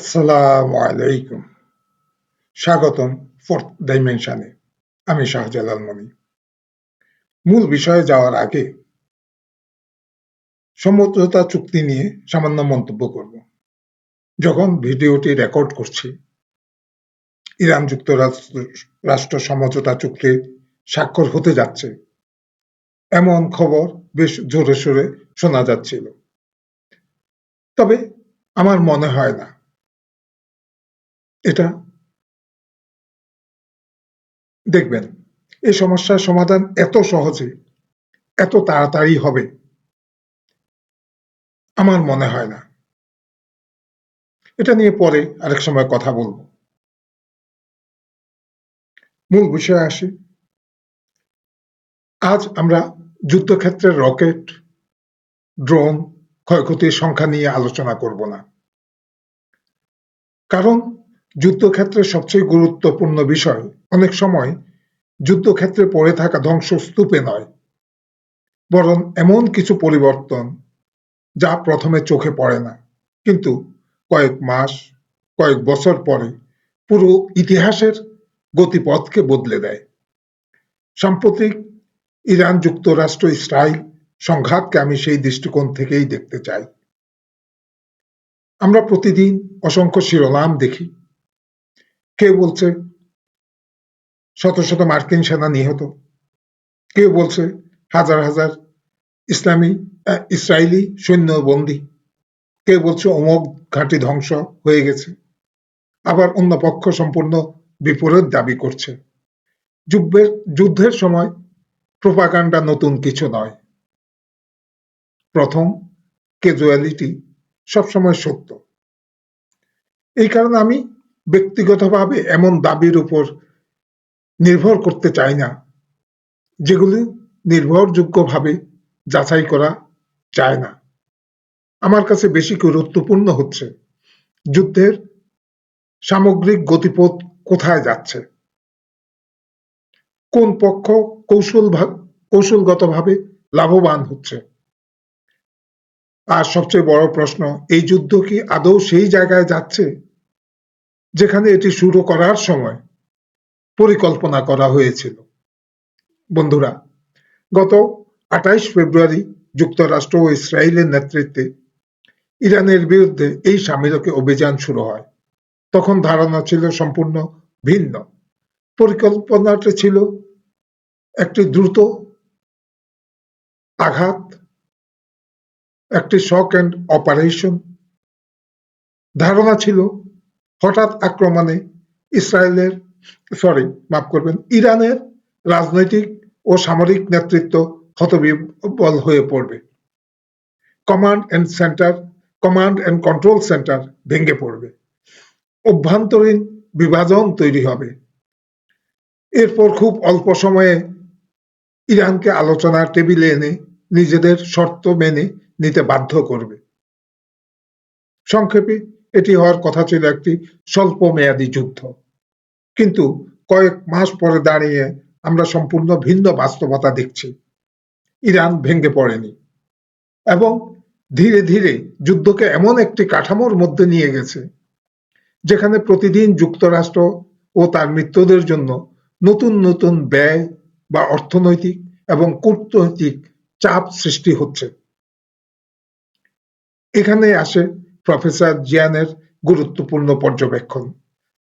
আসসালামু আলাইকুম। স্বাগতম ফোর্থ ডাইমেনশনে। আমি শাহজালাল মনি। মূল বিষয়ে যাওয়ার আগে সমঝোতা চুক্তি নিয়ে সামান্য মন্তব্য করব। যখন ভিডিওটি রেকর্ড করছি, ইরান যুক্তরাষ্ট্র সমঝোতা চুক্তি স্বাক্ষর হতে যাচ্ছে এমন খবর বেশ জোরে সোরে শোনা যাচ্ছিল। তবে আমার মনে হয় না এটা দেখবেন এই সমস্যার সমাধান এত সহজে এত তাড়াতাড়ি হবে আমার মনে হয় না। এটা নিয়ে পরে আরেক সময় কথা বলবো। মূল বিষয়ে আসি। আজ আমরা যুদ্ধক্ষেত্রের রকেট, ড্রোন, ক্ষয়ক্ষতির সংখ্যা নিয়ে আলোচনা করব না। কারণ যুদ্ধক্ষেত্রের সবচেয়ে গুরুত্বপূর্ণ বিষয় অনেক সময় যুদ্ধক্ষেত্রে পড়ে থাকা ধ্বংসস্তূপে নয়, বরং এমন কিছু পরিবর্তন যা প্রথমে চোখে পড়ে না, কিন্তু কয়েক মাস, কয়েক বছর পরে পুরো ইতিহাসের গতিপথকে বদলে দেয়। সাম্প্রতিক ইরান যুক্তরাষ্ট্র ইসরায়েল সংঘাতকে আমি সেই দৃষ্টিকোণ থেকেই দেখতে চাই। আমরা প্রতিদিন অসংখ্য শিরোনাম দেখি। কেউ বলছে শত শত মার্কিন সেনা নিহত, কেউ বলছে হাজার হাজার ইসরায়েলি সৈন্য বন্দী, কেউ বলছে অমুক ঘাঁটি ধ্বংস হয়ে গেছে, আবার অন্য পক্ষ সম্পূর্ণ বিপরীত দাবি করছে। যুদ্ধের সময় প্রোপাগান্ডা নতুন কিছু নয়। প্রথম ক্যাজুয়ালিটি সবসময় সত্য। এই কারণে আমি ব্যক্তিগতভাবে এমন দাবির উপর নির্ভর করতে চাই না যেগুলি নির্ভরযোগ্যভাবে যাচাই করা যায় না। আমার কাছে বেশি গুরুত্বপূর্ণ হচ্ছে যুদ্ধের সামগ্রিক গতিপথ কোথায় যাচ্ছে, কোন পক্ষ কৌশলগতভাবে লাভবান হচ্ছে, আর সবচেয়ে বড় প্রশ্ন, এই যুদ্ধ কি আদৌ সেই জায়গায় যাচ্ছে যেখানে এটি শুরু করার সময় পরিকল্পনা করা হয়েছিল। বন্ধুরা, গত ২৮ ফেব্রুয়ারি যুক্তরাষ্ট্র ও ইসরায়েলের নেতৃত্বে ইরানের বিরুদ্ধে এই সামরিক অভিযান শুরু হয়। তখন ধারণা ছিল সম্পূর্ণ ভিন্ন। পরিকল্পনাটি ছিল একটি দ্রুত আঘাত, একটি শক অ্যান্ড অপারেশন। ধারণা ছিল হঠাৎ আক্রমণে ইরানের রাজনৈতিক ও সামরিক নেতৃত্ব হতবিহ্বল হয়ে পড়বে। কমান্ড অ্যান্ড কন্ট্রোল সেন্টার ভেঙে পড়বে, অভ্যন্তরীণ বিভাজন তৈরি হবে। এরপর খুব অল্প সময়ে ইরানকে আলোচনার টেবিলে এনে নিজেদের শর্ত মেনে নিতে বাধ্য করবে। সংক্ষেপে এটি হওয়ার কথা ছিল একটি স্বল্প মেয়াদী যুদ্ধ, কিন্তু কয়েক মাস পরে দাঁড়িয়ে আমরা সম্পূর্ণ ভিন্ন বাস্তবতা দেখছি। ইরান ভেঙে পড়েনি এবং ধীরে ধীরে যুদ্ধকে এমন একটি কাঠামোর মধ্যে নিয়ে গেছে যেখানে প্রতিদিন যুক্তরাষ্ট্র ও তার মিত্রদের জন্য নতুন নতুন ব্যয় বা অর্থনৈতিক এবং কূটনৈতিক চাপ সৃষ্টি হচ্ছে। এখানে আসে প্রফেসর জিয়ানের গুরুত্বপূর্ণ পর্যবেক্ষণ।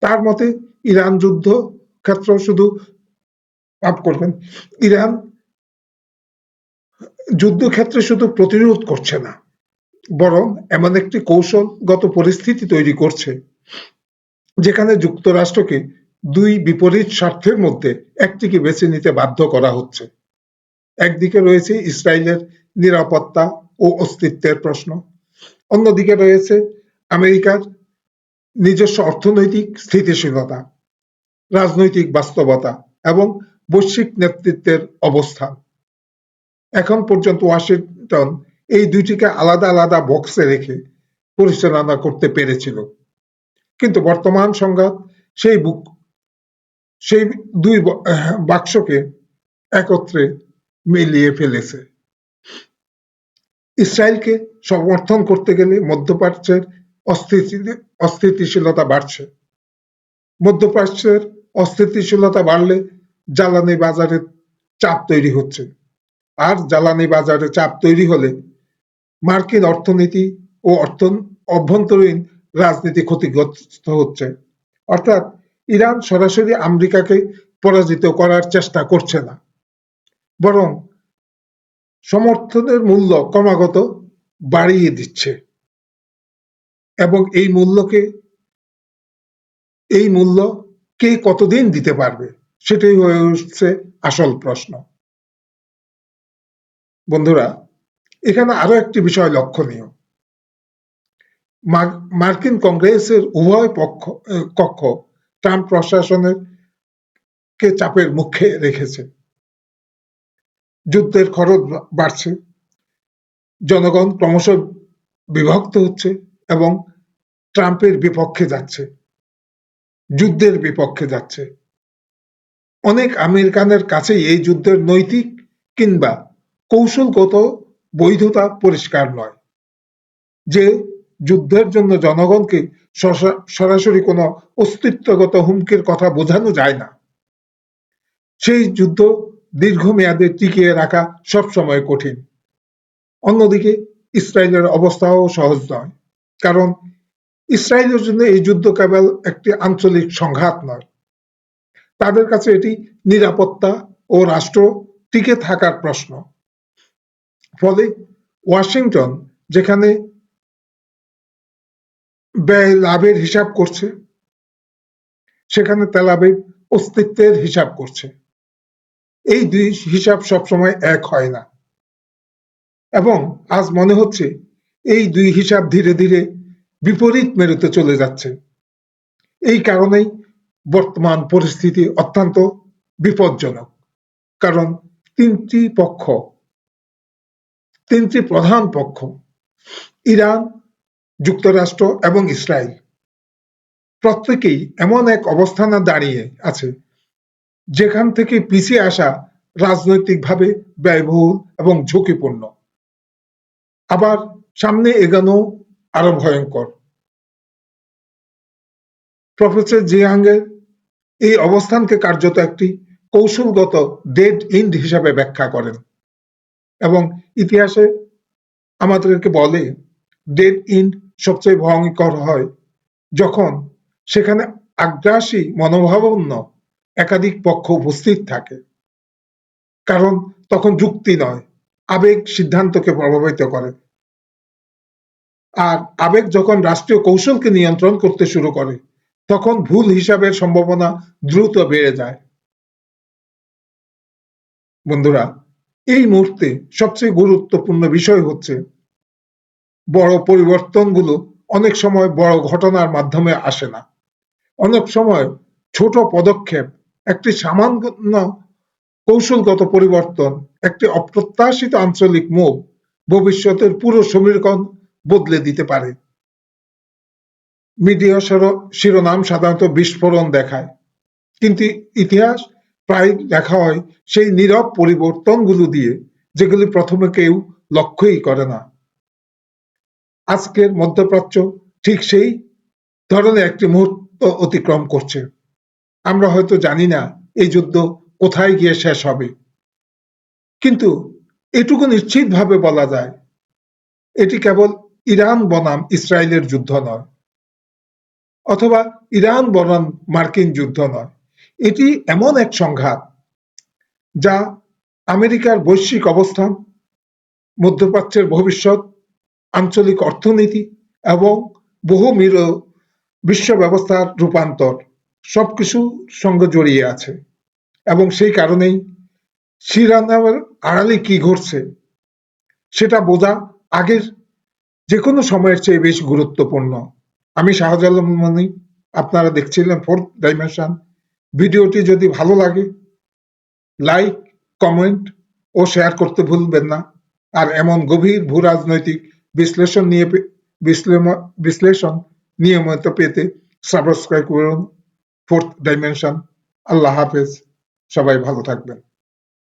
তার মতে ইরান যুদ্ধক্ষেত্রে শুধু প্রতিরোধ করছে না, বরং এমন একটি কৌশলগত পরিস্থিতি তৈরি করছে যেখানে যুক্তরাষ্ট্রকে দুই বিপরীত স্বার্থের মধ্যে একটিকে বেছে নিতে বাধ্য করা হচ্ছে। একদিকে রয়েছে ইসরায়েলের নিরাপত্তা ও অস্তিত্বের প্রশ্ন, অন্যদিকে রয়েছে আমেরিকার নিজস্ব অর্থনৈতিক স্থিতিশীলতা, রাজনৈতিক বাস্তবতা এবং বৈশ্বিক নেতৃত্বের অবস্থান। এখন পর্যন্ত ওয়াশিংটন এই দুইটিকে আলাদা আলাদা বক্সে রেখে পরিচালনা করতে পেরেছিল, কিন্তু বর্তমান সংঘাত সেই দুই বাক্সকে একত্রে মিলিয়ে ফেলেছে। ইসরায়েলকে সমর্থন করতে গেলে মধ্যপ্রাচ্যের অস্থিতিশীলতা বাড়ছে। মধ্যপ্রাচ্যের অস্থিতিশীলতা বাড়লে জ্বালানি বাজারে চাপ তৈরি হচ্ছে, আর জ্বালানি বাজারে চাপ তৈরি হলে মার্কিন অর্থনীতি ও অভ্যন্তরীণ রাজনীতি ক্ষতিগ্রস্ত হচ্ছে। অর্থাৎ ইরান সরাসরি আমেরিকাকে পরাজিত করার চেষ্টা করছে না, বরং সমর্থনের মূল্য ক্রমাগত বাড়িয়ে দিচ্ছে, এবং এই মূল্য কে কতদিন দিতে পারবে সেটাই হয়ে উঠছে আসল প্রশ্ন। বন্ধুরা, এখানে আরো একটি বিষয় লক্ষণীয়। মার্কিন কংগ্রেসের উভয় কক্ষ ট্রাম্প প্রশাসনের কে চাপের মুখে রেখেছে। যুদ্ধের খরচ বাড়ছে, জনগণ ক্রমশ বিভক্ত হচ্ছে এবং ট্রাম্পের বিপক্ষে যাচ্ছে, যুদ্ধের বিপক্ষে যাচ্ছে। অনেক আমেরিকানের কাছে এই যুদ্ধের নৈতিক কিংবা কৌশলগত বৈধতা পরিষ্কার নয়। যে যুদ্ধের জন্য জনগণকে সরাসরি কোনো অস্তিত্বগত হুমকির কথা বোঝানো যায় না, সেই যুদ্ধ দীর্ঘমেয়াদে টিকিয়ে রাখা সবসময় কঠিন। অন্যদিকে ইসরায়েলের অবস্থাও সহজ নয়, কারণ ইসরায়েলের জন্য এই যুদ্ধ কেবল একটি আঞ্চলিক সংঘাত নয়, তাদের কাছে এটি নিরাপত্তা ও রাষ্ট্র টিকে থাকার প্রশ্ন। ফলে ওয়াশিংটন যেখানে ব্যয় লাভের হিসাব করছে, সেখানে তেল আবিব অস্তিত্বের হিসাব করছে। এই দুই হিসাব সবসময় এক হয় না, এবং আজ মনে হচ্ছে এই দুই হিসাব ধীরে ধীরে বিপরীত মেরুতে চলে যাচ্ছে। এই কারণেই বর্তমান পরিস্থিতি অত্যন্ত বিপজ্জনক, কারণ তিনটি প্রধান পক্ষ ইরান, যুক্তরাষ্ট্র এবং ইসরায়েল প্রত্যেকেই এমন এক অবস্থানে দাঁড়িয়ে আছে যেখান থেকে পিছিয়ে আসা রাজনৈতিকভাবে ব্যয়বহুল এবং ঝুঁকিপূর্ণ, আবার সামনে এগোনো আরো ভয়ঙ্কর। প্রফেসর জিয়াংয়ের এই অবস্থানকে কার্যত একটি কৌশলগত ডেড এন্ড হিসাবে ব্যাখ্যা করেন, এবং ইতিহাসে আমাদেরকে বলে ডেড এন্ড সবচেয়ে ভয়ঙ্কর হয় যখন সেখানে আগ্রাসী মনোভাবাপন্ন একাধিক পক্ষ উপস্থিত থাকে, কারণ তখন যুক্তি নয়, আবেগ সিদ্ধান্তকে প্রভাবিত করে। আর আবেগ যখন রাষ্ট্রীয় কৌশলকে নিয়ন্ত্রণ করতে শুরু করে, তখন ভুল হিসাবের সম্ভাবনা দ্রুত বেড়ে যায়। বন্ধুরা, এই মুহূর্তে সবচেয়ে গুরুত্বপূর্ণ বিষয় হচ্ছে বড় পরিবর্তনগুলো অনেক সময় বড় ঘটনার মাধ্যমে আসে না। অনেক সময় ছোট পদক্ষেপ, একটি সামান্য কৌশলগত পরিবর্তন, একটি অপ্রত্যাশিত আঞ্চলিক মুভ ভবিষ্যতের পুরো সমীকরণ বদলে দিতে পারে। মিডিয়া শিরোনাম সাধারণত বিস্ফোরণ দেখায়, কিন্তু ইতিহাস প্রায় লেখা হয় সেই নীরব পরিবর্তনগুলো দিয়ে, যেগুলি প্রথমে কেউ লক্ষ্যই করে না। আজকের মধ্যপ্রাচ্য ঠিক সেই ধরনের একটি মুহূর্ত অতিক্রম করছে। আমরা হয়তো জানি না এই যুদ্ধ কোথায় গিয়ে শেষ হবে, কিন্তু এটুকু নিশ্চিতভাবে বলা যায়, এটি কেবল ইরান বনাম ইসরায়েলের যুদ্ধ নয়, অথবা ইরান বনাম মার্কিন যুদ্ধ নয়। এটি এমন এক সংঘাত যা আমেরিকার বৈশ্বিক অবস্থান, মধ্যপ্রাচ্যের ভবিষ্যৎ, আঞ্চলিক অর্থনীতি এবং বহুমিরু বিশ্ব ব্যবস্থার রূপান্তর সবকিছুর সঙ্গে জড়িয়ে আছে, এবং সেই কারণেই শিরোনামের আড়ালে কি ঘটছে সেটা বোঝা আগের যে কোনো সময়ের চেয়ে বেশি গুরুত্বপূর্ণ। আমি শাহজালাল মনি, আপনারা দেখছিলেন ফোর্থ ডাইমেনশন। ভিডিওটি যদি ভালো লাগে লাইক, কমেন্ট ও শেয়ার করতে ভুলবেন না। আর এমন গভীর ভূ রাজনৈতিক বিশ্লেষণ নিয়মিত পেতে সাবস্ক্রাইব করুন ফোর্থ ডাইমেনশন। আল্লাহ হাফেজ, সবাই ভালো থাকবেন।